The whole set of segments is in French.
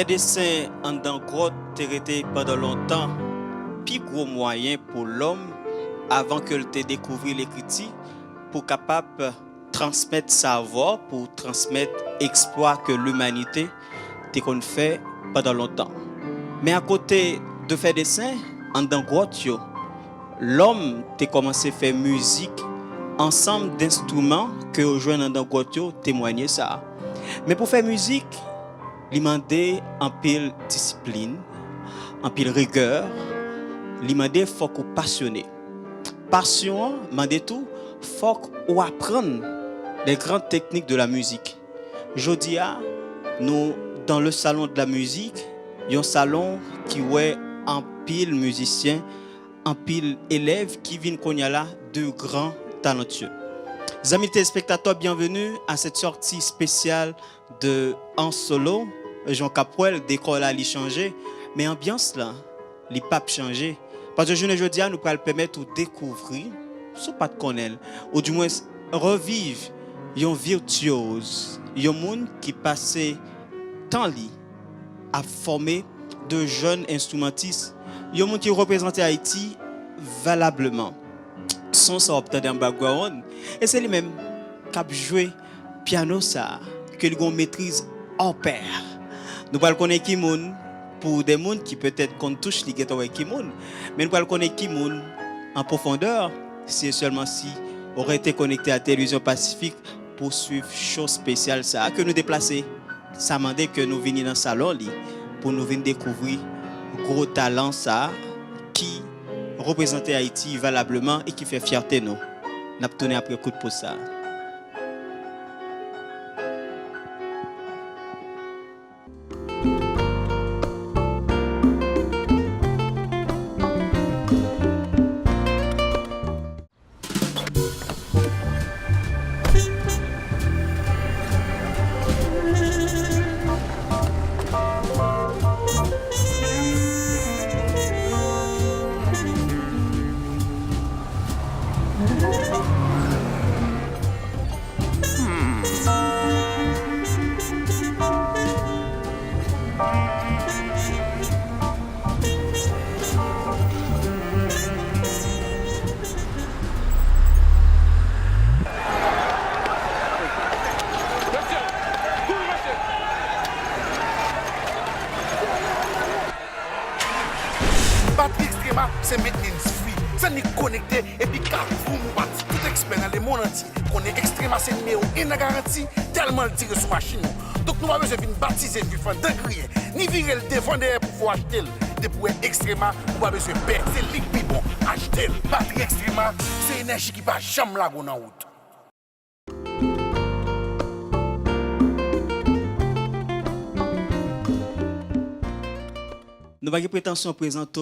Faire dessin en dans grotte été pendant longtemps, puis gros moyen pour l'homme avant que te découvrir l'écriture pour capable transmettre savoir, pour transmettre exploit que l'humanité te qu'on fait pendant longtemps. Mais à côté de faire dessin en dans grotte, l'homme a commencé à faire musique ensemble d'instruments que rejoignent dans grotte témoigner ça. Mais pour faire musique, il demandait en pile discipline, en pile rigueur, il demandait faut qu'on passionné. Passion, demandait tout, faut qu'on apprenne les grandes techniques de la musique. Jodi nous dans le salon de la musique, il y a un salon qui est en pile musiciens, en pile élèves qui viennent connaître là de grands talentueux. Amis téléspectateurs, bienvenue à cette sortie spéciale de En Solo. Jean Capoel, décor là, il changé, mais l'ambiance là, il pas changé. Parce que aujourd'hui, nous allons permettre de découvrir, ce pas de connaître, ou du moins revivre un virtuose, un monde qui passait tant li à former de jeunes instrumentistes, un monde qui représentait Haïti valablement. Son ça obtient un background et c'est lui-même qui a joué piano ça que il maîtrise hors pair. Nous allons connaître qui moun pour des gens qui peut-être qu'on touche les guettes avec qui moun, mais nous allons connaître qui moun en profondeur, c'est seulement si aurait été connecté à la télévision Pacifique pour suivre chose spéciale ça que nous déplacer. Ça demandait que nous venions dans le salon pour nous venir découvrir gros talent ça qui représenter Haïti valablement et qui fait fierté nous. N'a pas tourné après coup de pouce ça. C'est maintenance free, ça n'est connecté et puis car vous m'battez tout expert dans le monde entier. Qu'on est extrêmement c'est numéro 1 garantie tellement le tire sur machine. Donc nous avons besoin de baptiser du fan de griller, ni virer le devant derrière pour pouvoir acheter des pour extrêmement ou pas besoin de perdre, c'est liquide bon, acheter batterie extrêmement, c'est énergie qui va jamais la en route. Nous n'avons pas prétention de présenter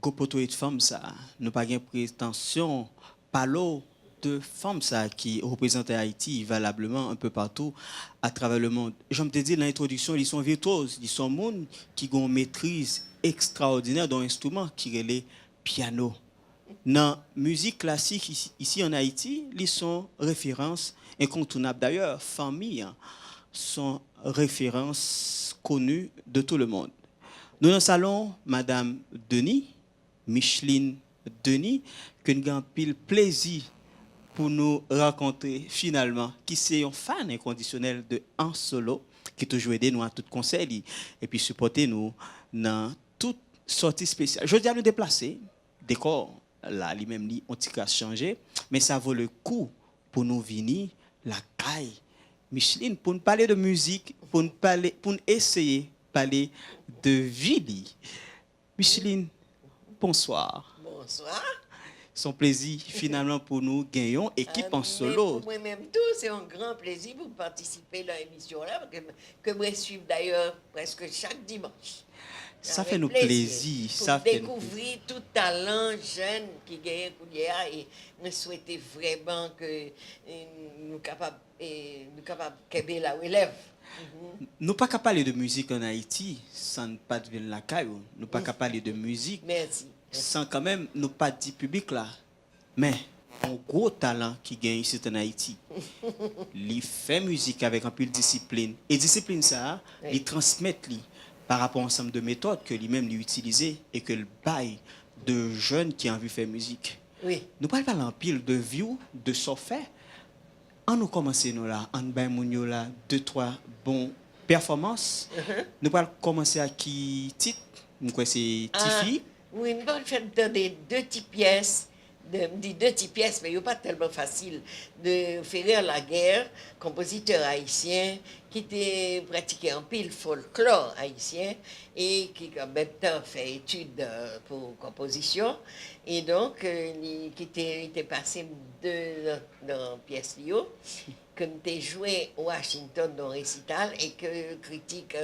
Gopoto et de femmes ça. Nous n'avons pas prétention parler de femmes ça qui représentent Haïti valablement un peu partout à travers le monde. Je me dis dans l'introduction, ils sont virtuoses, ils sont monde qui ont une maîtrise extraordinaire dans l'instrument qui est le piano. Dans la musique classique ici en Haïti, ils sont références incontournables. D'ailleurs, famille sont références connues de tout le monde. Nous dans le salon, Madame Denis, Micheline Denis, que nous avons pile plaisir pour nous rencontrer finalement, qui c'est un fan inconditionnel de En Solo, qui toujours aidé nous à tout conseil et puis supporter nous dans toute sortie spéciale. Je dis à nous déplacer, décor là, lui-même, on a changé, mais ça vaut le coup pour nous venir la caille. Micheline, pour nous parler de musique, pour nous essayer de parler de vie. Micheline, bonsoir. Bonsoir. Son plaisir finalement pour nous gagnons équipe En Solo. Pour moi-même tout, c'est un grand plaisir pour participer à l'émission là que moi suivre d'ailleurs presque chaque dimanche. Ça fait nous plaisir, ça fait découvrir tout talent jeune qui gagne et me souhaiter vraiment que nous capables qu'aider la élève. Nous pas qu'à parler de musique en Haïti sans pas de la caillou. Nous pas qu'à parler de musique. Merci. Sans quand même nous pas dire public là. Mais un gros talent qui gagne ici en Haïti. Il fait musique avec un peu de discipline et discipline ça, il transmet lui par rapport à un ensemble de méthodes que lui-même lui utilisait et que le bail de jeunes qui ont envie de faire musique. Oui. Nous parlons pas en pile de view, de software. On nous commence nous là, on bail moun là, 2-3 bons performances. Nous parlons commencer à qui titre? Nous crois c'est Tiffy. Oui, nous allons faire des deux petites pièces. Me dit deux petites pièces, mais il n'est pas tellement facile. De Ferrer la guerre, compositeur haïtien, qui était pratiqué en pile folklore haïtien et qui en même temps fait études pour composition. Et donc, qui était passé dans pièce Lio, que nous avons joué à Washington dans le récital et que critique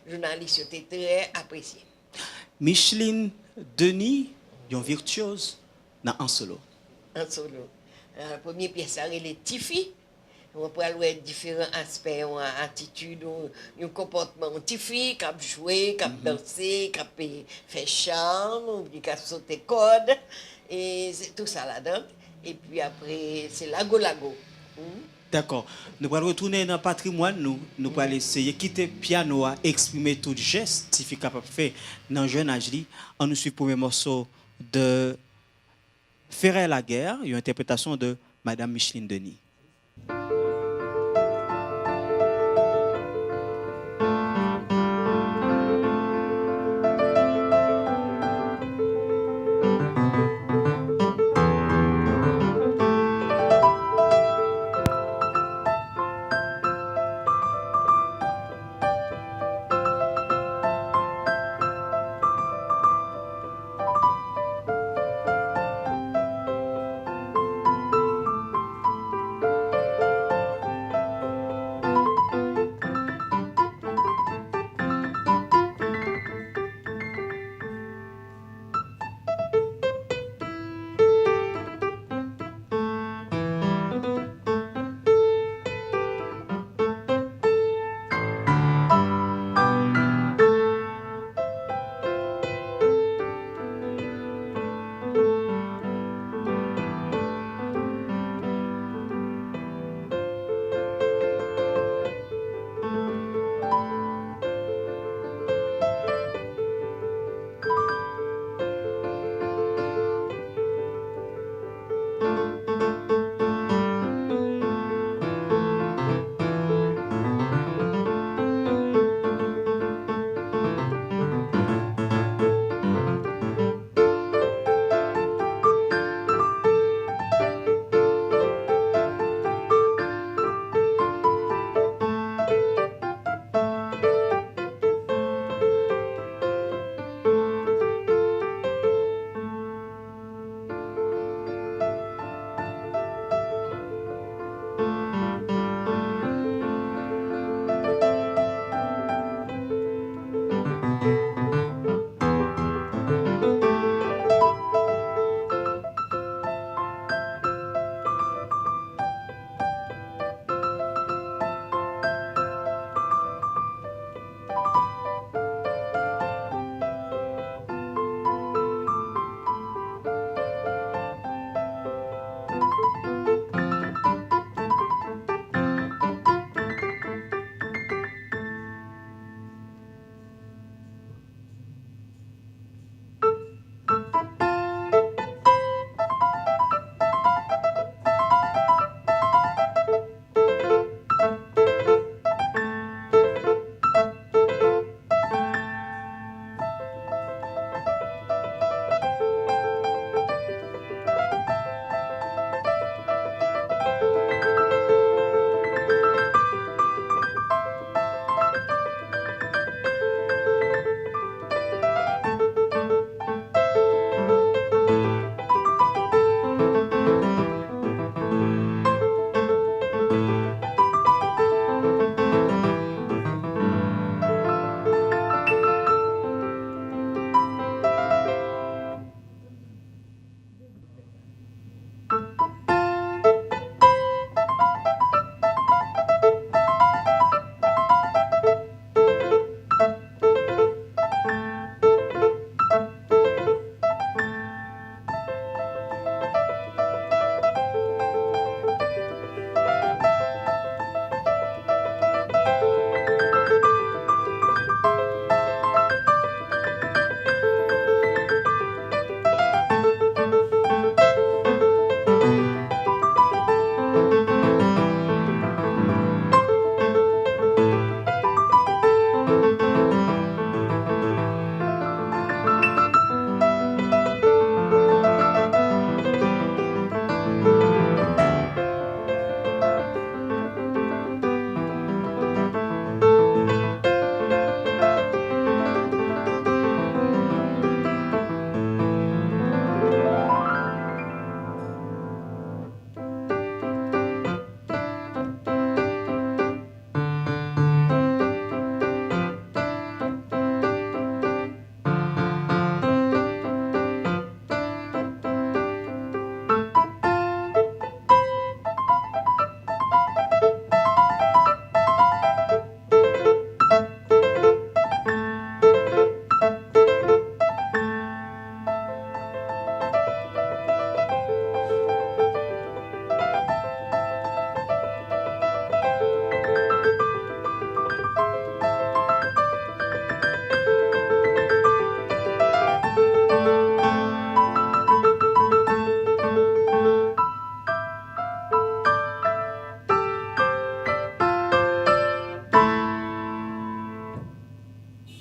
journaliste était très apprécié. Micheline Denis, un virtuose dans un solo. En solo. La première pièce, c'est les Tiffy. On peut avoir différents aspects, une attitude, un comportement. Tiffy, qui a joué, qui a dansé, qui a fait charme, qui a sauté code. Et c'est tout ça là-dedans. Et puis après, c'est Lago Lago. D'accord. Nous allons retourner dans le patrimoine, nous allons essayer de quitter le piano, à exprimer tout geste, si est capable de faire dans le jeune âge. On nous suit pour le morceau de Ferrer la guerre, une interprétation de Madame Micheline Denis.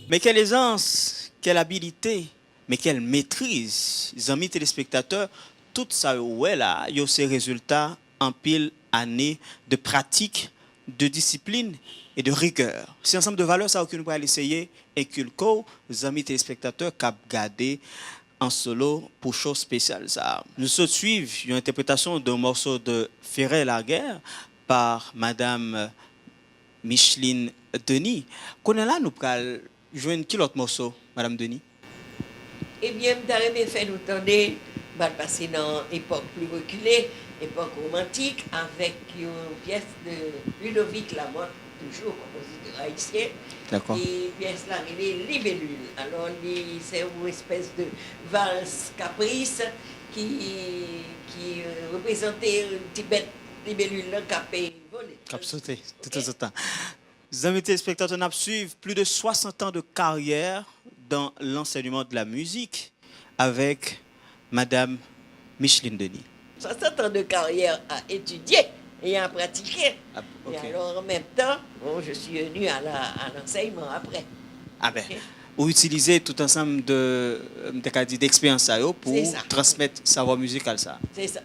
Mais quelle aisance, quelle habilité, mais quelle maîtrise, les amis téléspectateurs, tout ça, ouais, là, il y a ces résultats en pile année de pratique, de discipline et de rigueur. C'est un ensemble de valeurs, ça, que nous pourrions essayer et culco, les amis téléspectateurs, cap garder en solo pour chose spéciale. Ça. Nous suivons une interprétation d'un morceau de Ferrer la guerre par Madame Micheline Denis. Qu'on est là, nous pourrions jouer quel autre morceau, Madame Denis? Eh bien, je fait nous tendre, passer dans l'époque plus reculée, époque romantique, avec une pièce de Ludovic Lamotte, toujours compositeur haïtien. D'accord. Et pièce là, elle est Libellule. Alors, c'est une espèce de valse caprice qui représentait une petite bête libellule qui a volé. Cap sauté, tout le temps. Les amis téléspectateurs, nous suivons plus de 60 ans de carrière dans l'enseignement de la musique avec Madame Micheline Denis. 60 ans de carrière à étudier et à pratiquer. Ah, ok. Et alors, en même temps, bon, je suis venu à l'enseignement après. Ah ben, Ok. vous utilisez tout ensemble d'expériences pour C'est ça. transmettre savoir musical ça. C'est ça.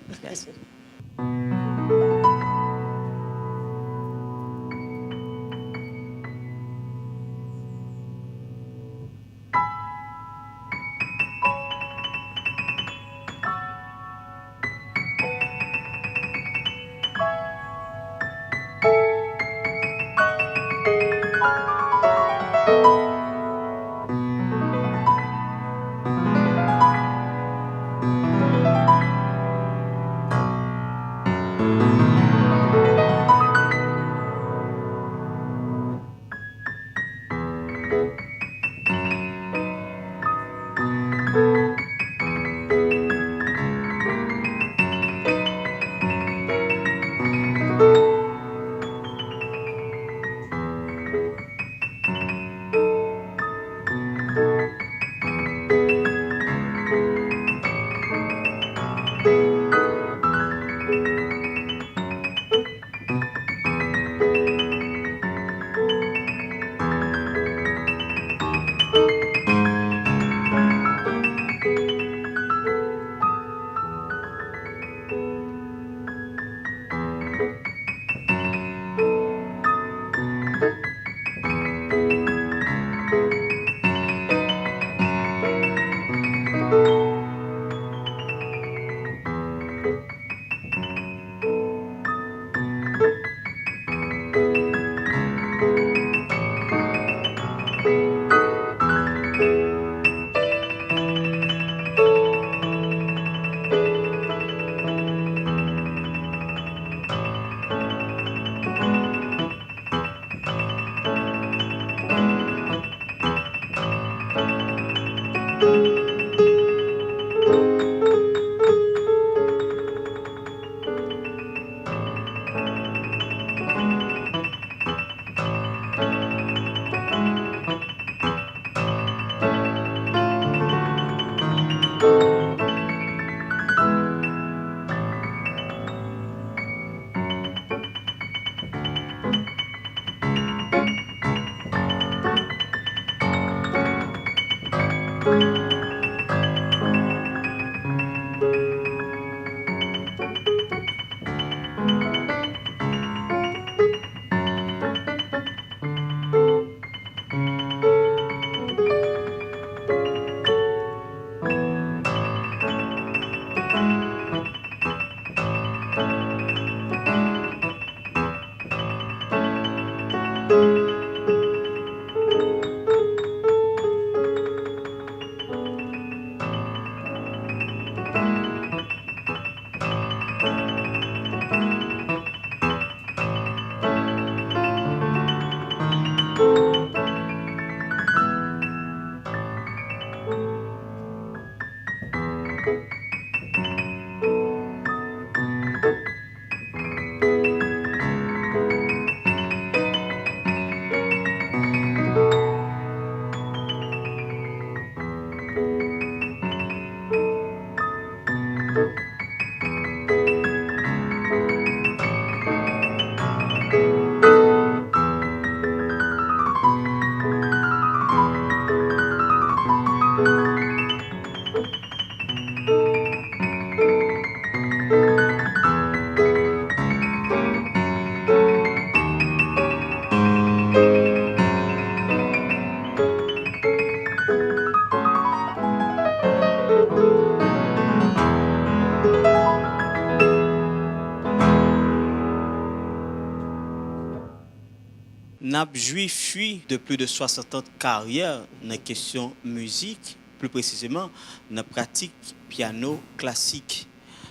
n'a joui de plus de 60 ans de carrière dans la question musique, plus précisément dans la pratique piano classique.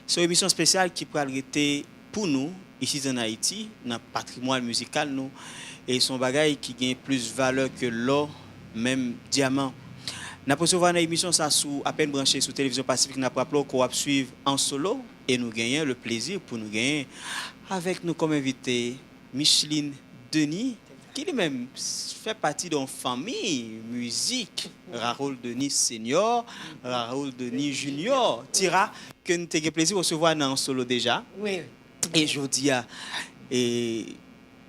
C'est une émission spéciale qui pourrait être pour nous, ici en Haïti, dans le patrimoine musical, nous, et son bagage qui gagne plus valeur que l'or, même diamant. Nous avons une émission ça sous à peine branchée sur Télévision Pacifique, nous avons qu'on va suivre en solo et nous gagnons le plaisir pour nous gagner avec nous comme invité Micheline Denis, qui lui-même fait partie d'une famille musique. Raoul Denis Senior, Raoul Denis Junior. Tira, que nous avons plaisir de recevoir en solo déjà. Oui. Et je dis,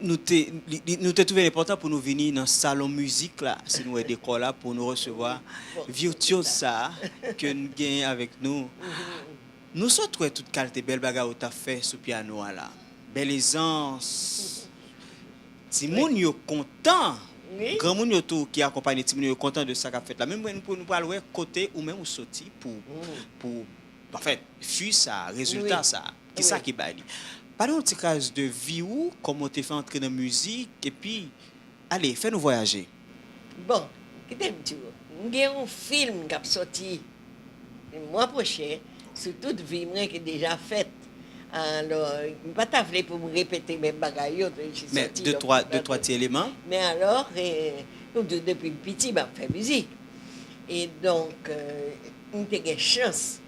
nous te trouvé important pour nous venir dans le salon musique là, si nous sommes d'école là, pour nous recevoir virtuose ça que nous gagnons avec nous. Nous sommes trouvé toute qualité belle bagarre où tu as fait sur piano là. Belle aisance. Si moun yo content. Oui. Grand moun yo tout qui accompagne ti moun yo content de ça qu'a fait là. Même pour nous parler côté ou même ou sorti pour en fait, fuir ça, résultat Oui. ça. Qui ça qui bali. Parlons un petit cas de vie ou comment tu fais entrer dans la musique et puis allez, fais-nous voyager. Bon, qui t'aime tu Il y a un film qui a sorti le mois prochain sur toute vie qui est déjà faite. Alors, je ne vais pas t'appeler pour me répéter mes bagailles. Mais deux, trois petits éléments. Mais alors, depuis petit, je fais musique. Et donc, on a une chance,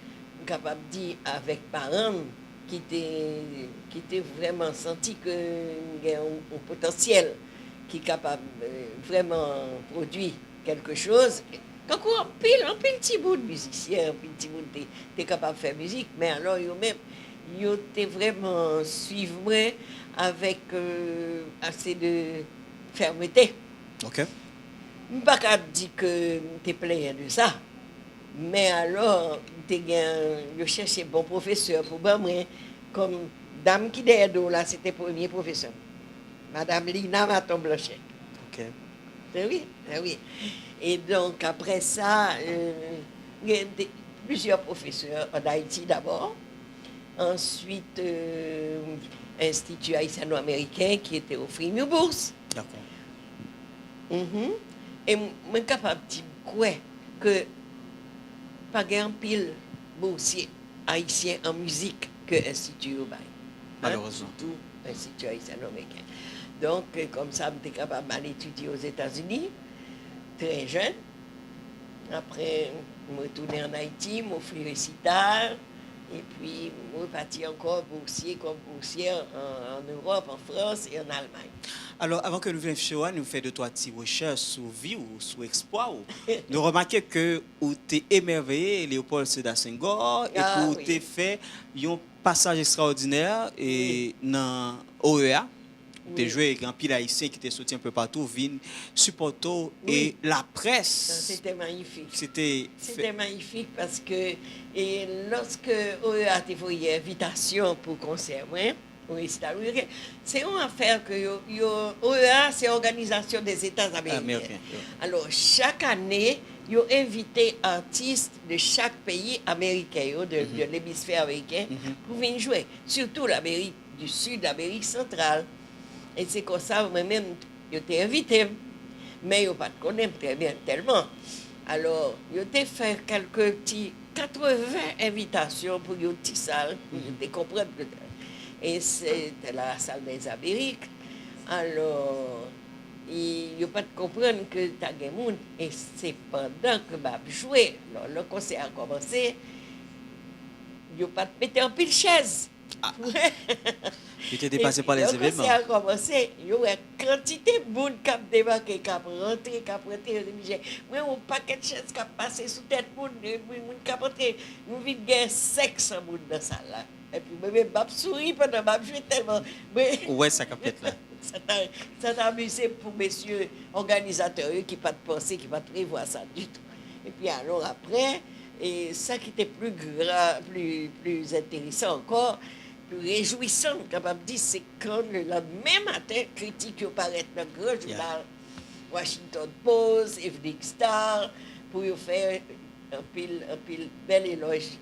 capable de dire avec parents qui étaient vraiment senti que y a un potentiel qui est capable vraiment produire quelque chose. Quand on pile petit bout de musicien, un petit bout de capable de faire musique, mais alors eux-mêmes, ils étaient vraiment suivre avec assez de fermeté. OK. Je ne peux pas dire que je plaisir de ça. Mais alors, je cherchais un bon professeur pour moi, comme dame qui derrière là, c'était le premier professeur. Madame Lina Maton-Blanchet. OK. Oui. Et donc, après ça, il y a plusieurs professeurs en Haïti d'abord. Ensuite, Institut haïtiano-américain qui était offert une bourse. D'accord. Et je suis capable de dire quoi que pas un pile boursier haïtien en musique que l'Institut Urbain. Malheureusement. Surtout l'Institut haïtiano-américain. Donc, comme ça, je suis capable d'aller étudier aux États-Unis, très jeune. Après, je suis retourné en Haïti, je suis fait récital. Et puis, je suis parti encore boursier comme boursier en Europe, en France et en Allemagne. Alors, avant que nous venions chez nous faisons deux, trois petites recherches sur vie ou sur exploit. Nous remarquons que vous êtes émerveillé, Léopold Sédar Senghor, et que vous avez fait un passage extraordinaire dans OEA. Vous avez joué avec un pile haïtien qui était sorti un peu partout, Vin, Supporto et la presse. C'était magnifique. C'était magnifique parce que lorsque OEA a envoyé invitation pour concert, c'est une affaire que OEA, c'est l'Organisation des États américains. Alors, chaque année, ils ont invité artistes de chaque pays américain, de l'hémisphère américain, pour venir jouer. Surtout l'Amérique du Sud, l'Amérique centrale. Et c'est comme ça, moi-même, je t'ai invité. Mais je ne pas connais très bien tellement. Alors, je t'ai fait quelques petits 80 invitations pour une petite salle, pour te comprendre. Et c'était la salle des Amériques. Alors, il ne pas comprendre que tu as des gens. Et c'est pendant que je jouais, le concert a commencé, je ne pas te mettre en pile chaise. Tu étais dépassé par les événements. Le concert a commencé, il y a une quantité de monde qui a débarqué, qui a rentré, qui a rentré. Moi, un paquet de chaises qui a passé sous tête de monde, qui a rentré. Nous vivons bien 500 monde dans la salle. Et puis, je souris pendant que je jouais tellement. Ouais, ça capte là. Ça t'a amusé pour messieurs organisateurs qui n'ont pas de pensée, qui n'ont pas de prévoir ça du tout. Et puis alors après, et ça qui était plus grave, plus intéressant encore, plus réjouissant, capable de dire, c'est quand le lendemain matin, critique paraît dans le grand journal Washington Post, Evening Star, pour faire un pile bel éloge,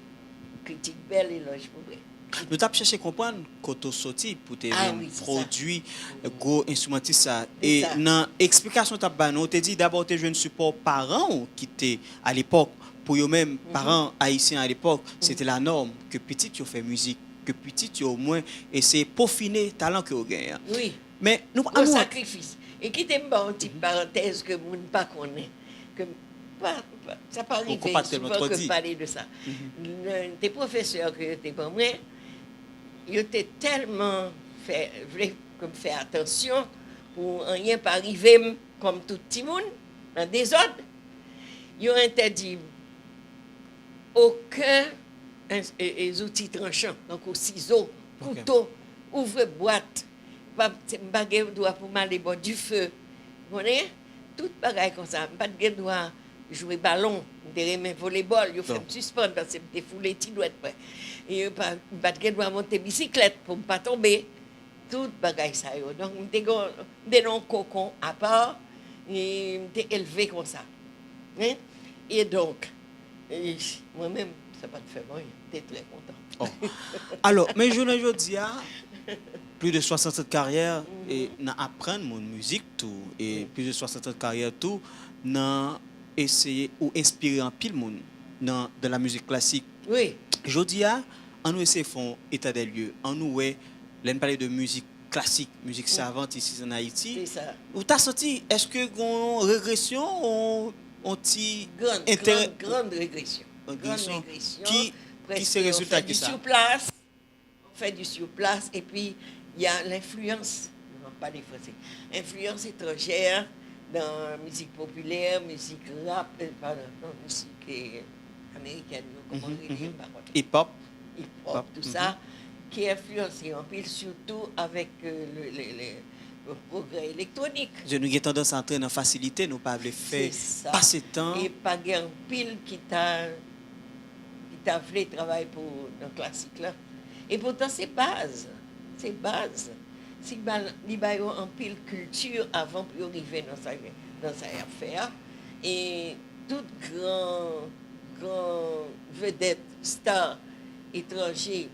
critique bel éloge pour moi. Nous avons cherché à comprendre quand on sorti pour te produit gros instrumentiste ça. Et dans l'explication tu as nous te dit d'abord tu jeune support parents qui étaient à l'époque pour eux-mêmes parents haïtiens à l'époque, c'était la norme que petit tu fais musique, que petit tu au moins essayer peaufiner talent que vous gagnez. Oui. Mais nous un sacrifice. Et qui t'aime pas une petite parenthèse que vous ne pas connaît que ça pas arrivé souvent que parler de ça. Tes professeurs que t'es pas moi, ils étaient tellement voulaient comme faire attention pour rien pas arriver comme tout le monde dans des ordres. Ils ont interdit aucun outils tranchants, donc au ciseau, couteau, ouvre-boîte, pas doit pour m'aller boire du feu. Vous voyez? Tout bagaille comme ça. Pas de doit jouer ballon, de volleyball, il faut me suspendre parce que je foulé ti doit être prêt. Et pas de doit monter bicyclette pour ne pas tomber. Tout bagaille ça. Donc, des non cocon à part, et t'es élevé comme ça. Hein? Et donc, moi-même, ça va te faire moi, t'es très content. Oh. Alors, mais je dis, plus de 60 ans de carrière et apprendre mon musique tout et plus de 60 ans de carrière tout n'a essayé ou inspiré en pile monde dans de la musique classique. Oui. Je dis on nous essaie font état des lieux, on nous l'on parler de musique classique, musique savante ici en Haïti. C'est ça. Ou t'as senti est-ce que une régression on ti grande régression. Qui c'est le résultat qui ça? On fait du sur place et puis il y a l'influence, non pas les Français, influence étrangère dans la musique populaire, musique rap, musique américaine, comment on dit, hip-hop, tout ça, qui est influencé en pile surtout avec le progrès électronique. Je nous ai tendance à entrer dans la facilité, nous pas faire passer temps. Et pas un pile qui t'a fait travailler pour le classique là. Et pourtant, c'est base. C'est base. Si il y a en pile culture avant pour arriver dans sa affaire. Et toute grand vedette, star, étranger,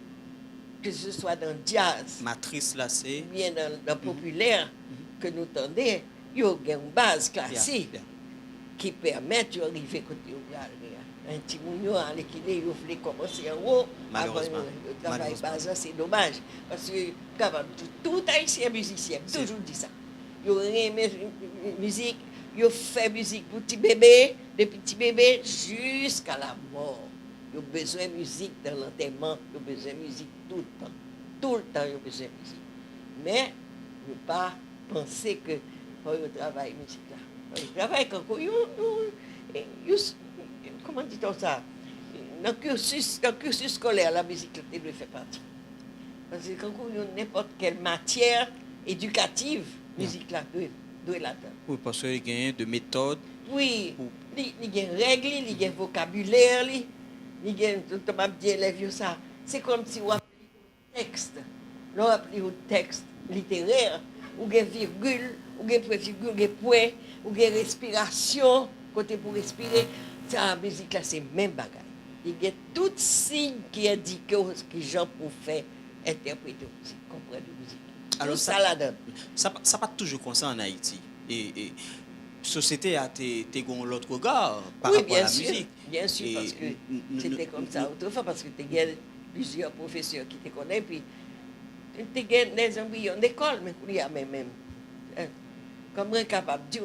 que ce soit dans le jazz, matrice là, c'est bien dans le populaire, que nous tendez, il y a une base classique qui permet d'arriver côté au un petit mounio à l'équilibre, il voulait commencer en haut. Malheureusement. Le travail base, c'est dommage. Parce que tout haïtien musicien, toujours dit ça. Il aimé musique, il fait musique pour petits bébés, des petits bébés jusqu'à la mort. Il a besoin de musique dans l'enterrement, il a besoin de musique tout le temps. Tout le temps, il a besoin de musique. Mais, ne pas penser que il travaille musique là. Il travaille quand comment dit-on ça? Dans le cursus scolaire, la musique doit faire partie. Parce que quand on a n'importe quelle matière éducative, la musique là doit l'atteindre. Oui, parce qu'il y a de méthodes. Oui, il y a des règles, il y a un vocabulaire, il y a un ça. C'est comme si on appelait un texte. On appelait un texte littéraire, ou une virgule, ou une préfigure, ou un point, ou une respiration, côté pour respirer. La musique là, c'est le même bagage. Il y a tout signe qui indique que les gens peuvent faire interpréter la musique, comprendre la musique. Alors, ça la donne. Ça pas toujours comme ça en Haïti. Et la société a l'autre regard par rapport à la musique. Bien sûr, parce que c'était comme ça autrefois, parce que tu as plusieurs professeurs qui te connaissent, puis tu as des embryons d'école, mais il y a même. Comme un capable de dire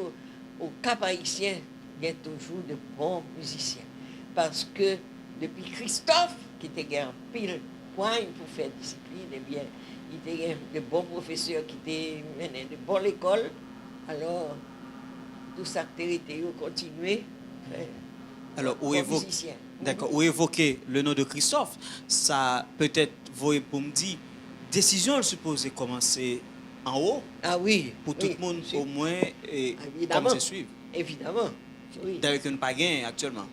au cap haïtien, il y a toujours de bons musiciens. Parce que depuis Christophe, qui était un pile point pour faire discipline, eh bien, il était de bons professeurs qui étaient menés de bonnes écoles. Alors, tout ça a été continué. Alors, où évoquer le nom de Christophe, ça peut-être, vous pour me dire, décision, elle suppose commencer en haut. Ah oui. Pour tout le monde, au moins, comme se suivre. Évidemment. Oui. D'ailleurs, qu'on n'a pas gagné actuellement.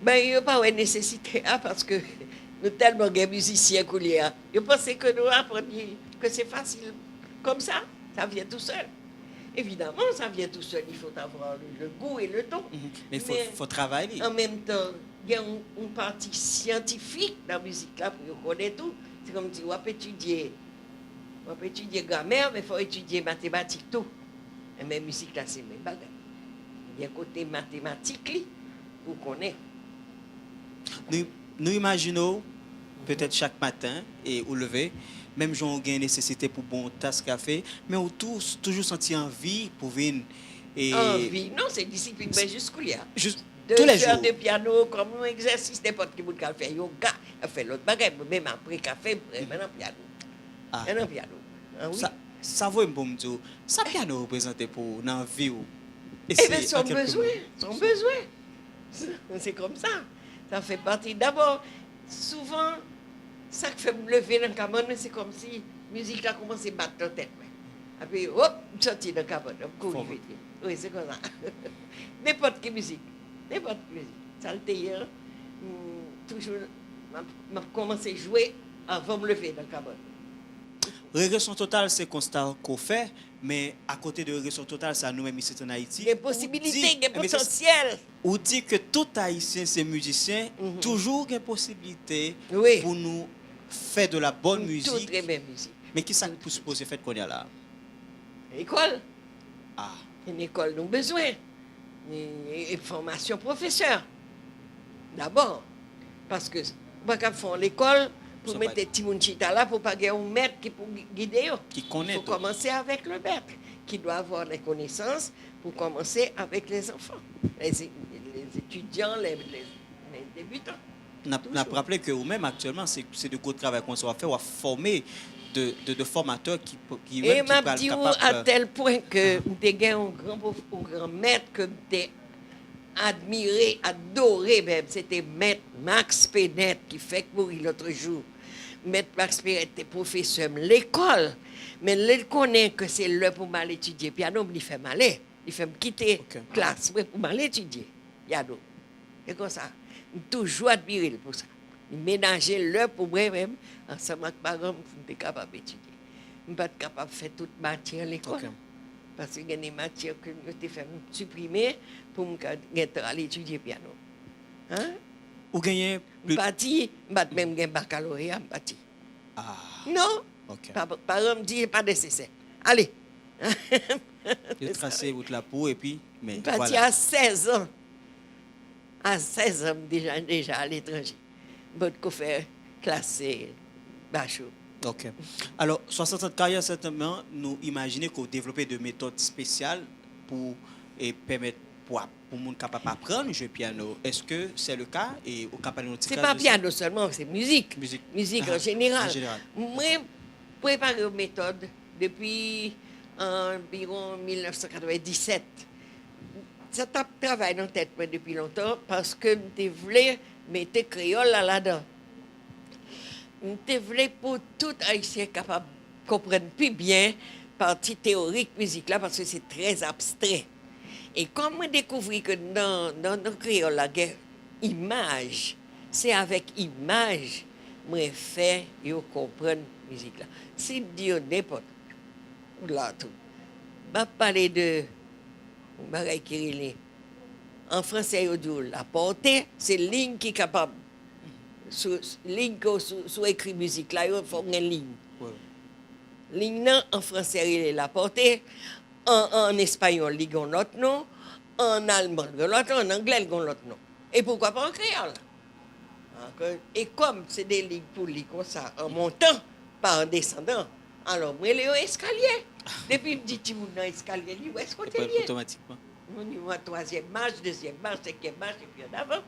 Ben, il n'y a pas de nécessité, parce que nous sommes tellement de musiciens qu'il y a. Je pense que nous apprenons que c'est facile. Comme ça vient tout seul. Évidemment, ça vient tout seul. Il faut avoir le goût et le ton. Mais il faut travailler. En même temps, il y a une partie scientifique dans la musique là pour connaître tout. C'est comme si on peut étudier grammaire, mais il faut étudier mathématiques tout. Et même musique là, c'est même bagage. Il y a un côté mathématique pour connaître. Nous imaginons peut-être chaque matin et au lever, même si on a une nécessité pour bon tasse café, mais on tous toujours senti envie pour venir. Et Envie. Non, c'est discipline, mais jusqu'où il y a. juste Deux tous les heures jours. de piano, comme un exercice, n'importe qui peut faire yoga, faire l'autre bagage, même après café, maintenant piano. Ah. Maintenant piano. Ah oui. Ça vaut un bon me ça piano représenté pour dans la vie ou. Eh bien, son besoin. C'est comme ça. Ça fait partie. D'abord, souvent, ça qui fait me lever dans le cabane, c'est comme si la musique a commencé à battre dans la tête. Et puis, hop, je sortis dans le cabane, je cours vite. Oui, c'est comme ça. N'importe quelle musique. Ça le hier, toujours, je commencé à jouer avant de me lever dans le cabane. Régression totale, c'est constat qu'on fait, mais à côté de régression totale, ça nous-mêmes ici en Haïti. Il y a possibilité, il y a potentiel. On dit que tout Haïtien, c'est musicien, toujours il y a possibilité Oui. pour nous faire de la bonne musique. Toute très belle musique. Mais qui ça pour supposer fait qu'on y a là? École. Ah, Une école, nous besoin. Et formation professeur. D'abord. Parce que, pas qu'à faire l'école, pour Ça mettre va. des petits mouchita là, pour pas qu'il y ait un maître qui peut guider. qui connaît Il faut tout. commencer avec le maître, qui doit avoir les connaissances pour commencer avec les enfants, les étudiants, les débutants. On a rappelé que vous-même actuellement, c'est de gros travail qu'on va faire, on va former de formateurs qui Et même, m'a qui dit parlent à tel point que j'ai gagné un grand maître que j'ai admiré, adoré même. C'était maître Max Pénet qui fait mourir l'autre jour. Maître Max Pénet était professeur de l'école. Mais il connaît que c'est l'heure pour m'aller étudier piano, il fait mal. Il fait me quitter la classe pour m'aller étudier piano. C'est comme ça. J'ai toujours admiré pour ça. Il ménageait l'heure pour moi-même, ensemble avec ma grand, pour être capable d'étudier. Je ne suis pas capable de faire toute matière à l'école. Ok. Parce qu'il y a des matières que je fait supprimer pour me aller étudier piano. Hein? Ou gagner Je plus. ne pas même un baccalauréat. Ah, Non. ok. Parents me disent pas nécessaire. Allez. Je tracé votre la peau et puis, mais Je suis parti voilà. à 16 ans. À 16 ans, déjà à l'étranger. Beaucoup faire classé, bachot. Ok. Alors, 60 ans de carrière, certainement, nous imaginons qu'on développe des méthodes spéciales pour permettre pour le monde capable d'apprendre jouer piano. Est-ce que c'est le cas et au capable de C'est pas piano seulement, c'est musique. Musique. En général. En général. Moi, prépare une méthode depuis environ 1997. Ça t'a travaillé dans la tête moi, depuis longtemps parce que je voulais mettre créole là-dedans. Je voulais pour tout Haïtien capable de comprendre plus bien partie théorique musique là parce que c'est très abstrait. Et comme je découvert que dans le créole, la guerre, image, c'est avec image, moi fait yo comprendre musique là. Si Dieu n'importe là tout. Je parler de bagay qui en français yo dit la portée, c'est ligne qui est capable ligne sous écrit musique là, il faut une ligne. Ouais. Ligne nan, en français il la portée, en espagnol il y a un autre nom, en allemand il y a l'autre nom, en anglais il y a l'autre nom. Et pourquoi pas en créole? Et comme c'est des lignes pour lire comme ça, en montant, pas en descendant, alors moi, je suis escalier. Depuis, je me dis, tu es dans l'escalier, où est-ce que tu es? Automatiquement. On y va troisième marche, deuxième marche, cinquième marche, et puis en avant.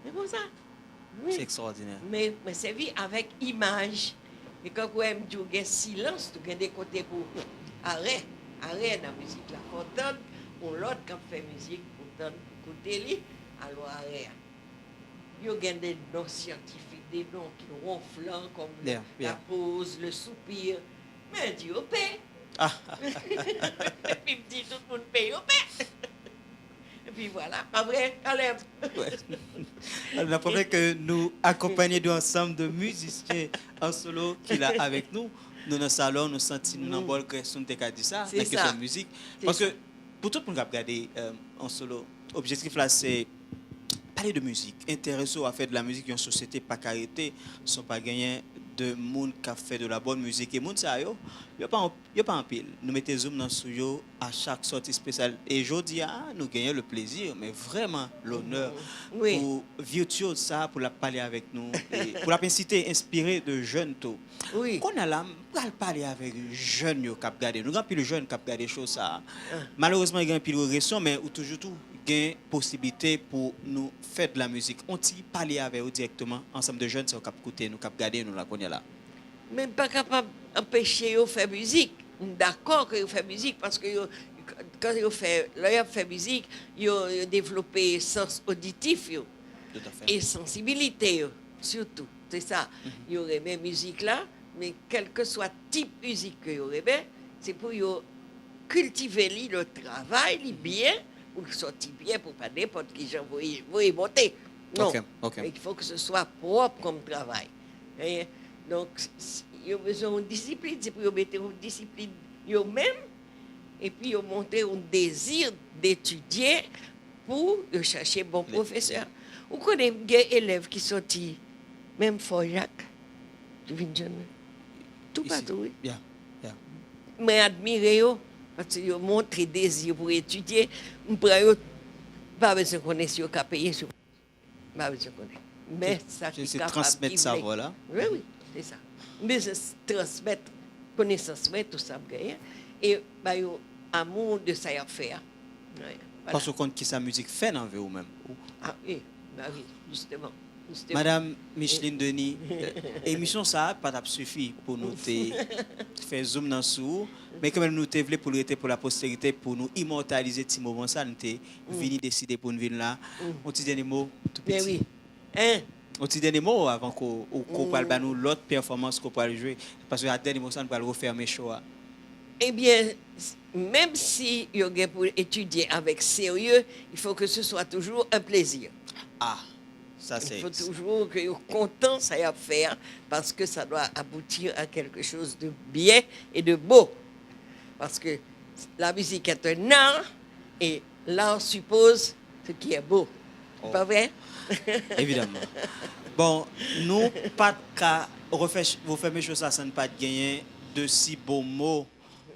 C'est comme ça. Oui. C'est extraordinaire. Mais c'est vu avec image. Et quand vous me dites qu'il y a silence, tu as des côtés pour arrêt dans la musique. Là, pour entendre, ou l'autre qui fait musique, pour entendre, pour écouter, alors arrêt. Il y a des noms scientifiques, des noms qui ronflent comme la pause, le soupir. Mais Dieu paie. Et puis il me dit tout le monde paye au paie. Et puis voilà, pas vrai, allez. Ouais. La première que nous accompagnons d'ensemble de musiciens en solo qu'il a avec nous. Nous dans le salon, nous sentons nous dans le bol que nous avons dit ça, dans la question de musique. Parce que pour tout le monde qui a regardé en solo, l'objectif là c'est pas parler de musique, intéressé à faire de la musique dans une société pas carité, sont pas gagnés de monde qui a fait de la bonne musique et monde ça yo pas en pile. Nous mettons zoom dans sou yo à chaque sortie spéciale et jodi nous gagnons le plaisir mais vraiment l'honneur Oui. pour virtuose ça pour la parler avec nous et pour la inciter inspirer de jeunes tôt. Oui. Qu'on a là pour parler avec jeunes yo cap garder. Nous grand pile jeunes cap garder choses ça. Malheureusement il y a un pile regression mais ou toujours tout gain possibilité pour nous faire de la musique. On t'y parler avec eux directement ensemble de jeunes ça cap écouter nous cap garder nous la connaît là. Même pas capable d'empêcher de faire musique. D'accord que vous fait musique parce que quand vous fait musique, vous développez sens auditif yo, Tout à fait. et sensibilité yo, surtout. C'est ça. Vous aimez musique là, mais quel que soit type de musique que vous aimez, c'est pour vous cultiver le travail bien, pour sortir bien, pour pas n'importe qui gens vous monter. Non. Ok. Il faut que ce soit propre comme travail. Et donc, il y a besoin de discipline, c'est pour mettre une discipline eux-mêmes et puis monter un désir d'étudier pour chercher bon professeur. Vous connaissez des élèves qui sont même Fort Jacques, tu viens de tout partout, oui. Yeah. Mais admirer eux, parce qu'ils ont montré désir pour étudier, on prend pas besoin de connaître ce qu'on payer, pas besoin de connaître. Mais ça qui est C'est capable transmettre ça voilà. Oui, c'est ça. Mais c'est transmettre connaissance, tout ça, et bah, yo, amour de ça à faire. Ouais, voilà. Parce qu'on qui sa musique fait dans vous même. Ah oui, bah oui, justement. Madame Micheline Denis, émission ça pas suffi pour nous faire zoom dans sous, mais quand même nous te voulons pour la postérité pour nous immortaliser ce moment ça nous te venu décider pour nous venir là. On dit dernier mot tout petit. Mais oui. Hein? On dit dernier mot avant qu'on parle nous l'autre performance qu'on peut jouer parce que à dernier moment ça nous va refermer show. Eh bien, même si vous avez pour étudier avec sérieux, il faut que ce soit toujours un plaisir. Ah, ça c'est. Il faut toujours que vous content ça y a faire parce que ça doit aboutir à quelque chose de bien et de beau. Parce que la musique est un art et l'art suppose ce qui est beau. Oh. Pas vrai? Évidemment. Bon, nous pas qu'à refaire vous faire mes choses ça ne pas gagner de si beaux mots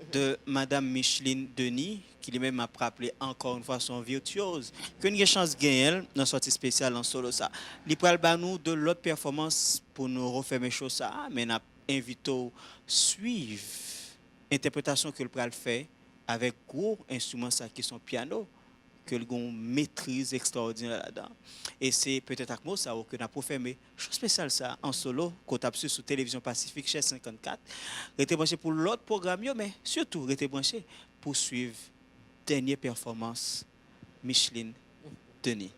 de Madame Micheline Denis, qui lui-même m'a rappelé encore une fois son virtuose. Que nous avons chance de gagner dans une sortie spéciale en solo ça. Il parle nous de l'autre performance pour nous refaire mes choses ça, mais n'a invité à suivre l'interprétation que le pral fait avec gros instruments ça qui sont piano que le gon maîtrise extraordinaire là-dedans. Et c'est peut-être avec moi ça que n'a pas fait mais chose spéciale ça en solo qu'on tape sur télévision Pacifique chez 54. Restez branché pour l'autre programme mais surtout restez branché pour suivre dernière performance Micheline Denis.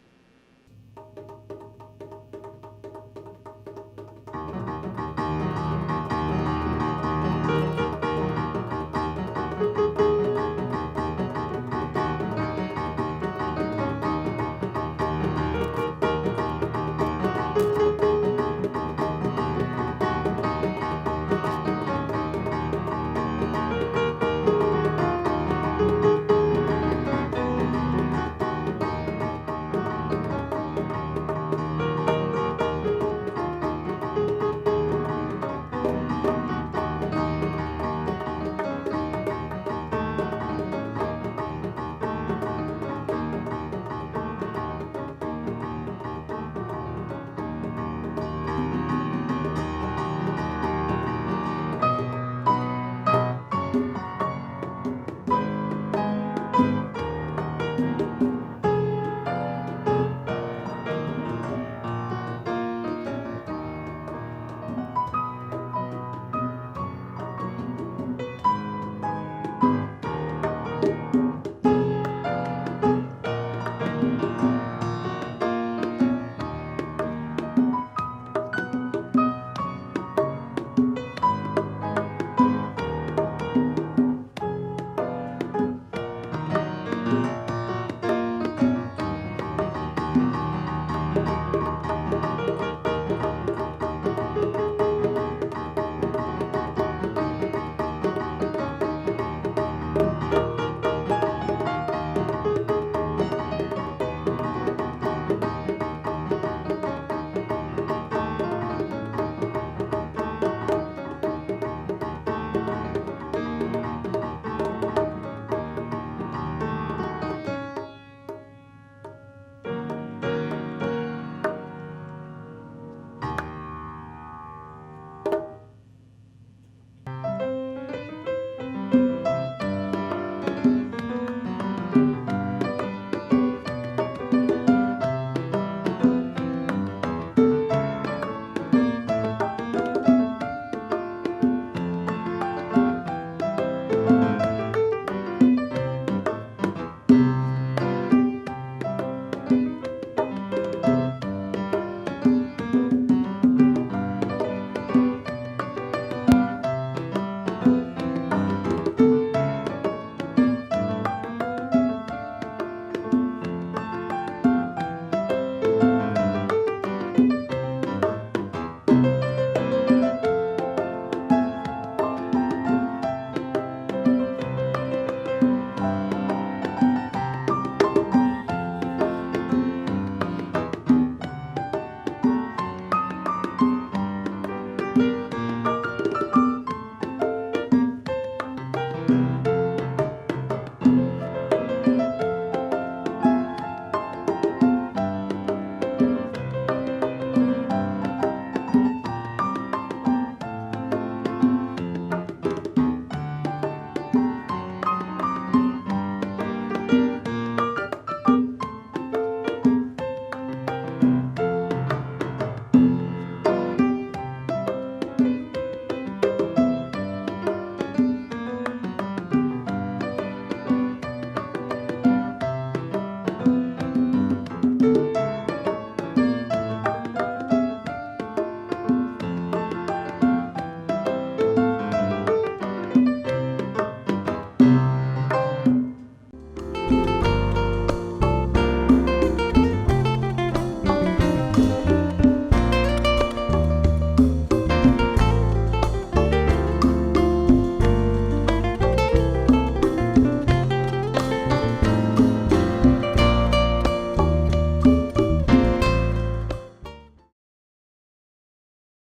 Merci.